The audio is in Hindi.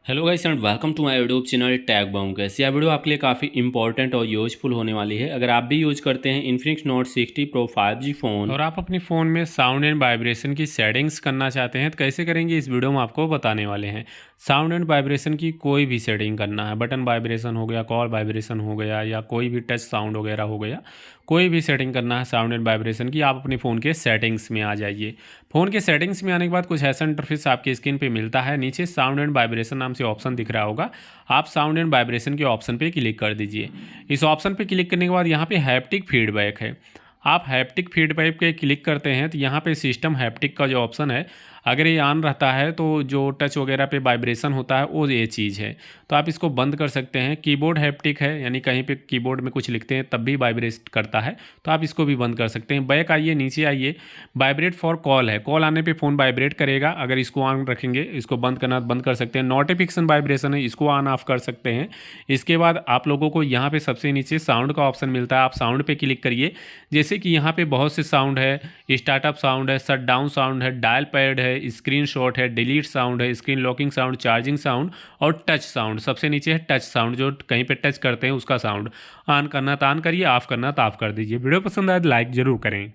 Hello guys and welcome to my YouTube channel टैग बम गैस। यह वीडियो आपके लिए काफ़ी इंपॉर्टेंट और यूजफुल होने वाली है। अगर आप भी यूज करते हैं Infinix note 60 pro 5G phone और आप अपने फ़ोन में साउंड एंड वाइब्रेशन की सेटिंग्स करना चाहते हैं तो कैसे करेंगे इस वीडियो में आपको बताने वाले हैं। साउंड एंड वाइब्रेशन की कोई भी सेटिंग करना है, बटन वाइब्रेशन हो गया, कॉल वाइब्रेशन हो गया या कोई भी टच साउंड वगैरह हो गया, कोई भी सेटिंग करना है साउंड एंड वाइब्रेशन की, आप अपने फ़ोन के सेटिंग्स में आ जाइए। फ़ोन के सेटिंग्स में आने के बाद कुछ ऐसा इंटरफेस आपकी स्क्रीन पे मिलता है। नीचे साउंड एंड वाइब्रेशन नाम से ऑप्शन दिख रहा होगा, आप साउंड एंड वाइब्रेशन के ऑप्शन पे क्लिक कर दीजिए। इस ऑप्शन पे क्लिक करने के बाद यहाँ पे हैप्टिक फीडबैक है, आप हैप्टिक फीडबैक पे क्लिक करते हैं तो यहाँ पे सिस्टम हैप्टिक का जो ऑप्शन है, अगर ये ऑन रहता है तो जो टच वगैरह पे वाइब्रेशन होता है वो ये चीज़ है, तो आप इसको बंद कर सकते हैं। कीबोर्ड हैप्टिक है, यानी कहीं पे कीबोर्ड में कुछ लिखते हैं तब भी वाइब्रेट करता है, तो आप इसको भी बंद कर सकते हैं। बैक आइए, नीचे आइए, वाइब्रेट फॉर कॉल है, कॉल आने पे फ़ोन वाइब्रेट करेगा। अगर इसको ऑन रखेंगे, इसको बंद करना तो बंद कर सकते हैं। नोटिफिकेशन वाइब्रेशन है, इसको ऑन ऑफ कर सकते हैं। इसके बाद आप लोगों को यहाँ पे सबसे नीचे साउंड का ऑप्शन मिलता है, आप साउंड पे क्लिक करिए। जैसे कि यहाँ पे बहुत से साउंड है, स्टार्टअप साउंड है, शट डाउन साउंड है, डायल पैड है, स्क्रीन शॉट है, डिलीट साउंड है, screen locking sound, charging sound और टच साउंड। सबसे नीचे है टच साउंड, जो कहीं पे टच करते हैं उसका साउंड। ऑन करना तो ऑन करिए, ऑफ करना तो ऑफ कर दीजिए। वीडियो पसंद आए तो लाइक ज़रूर करें।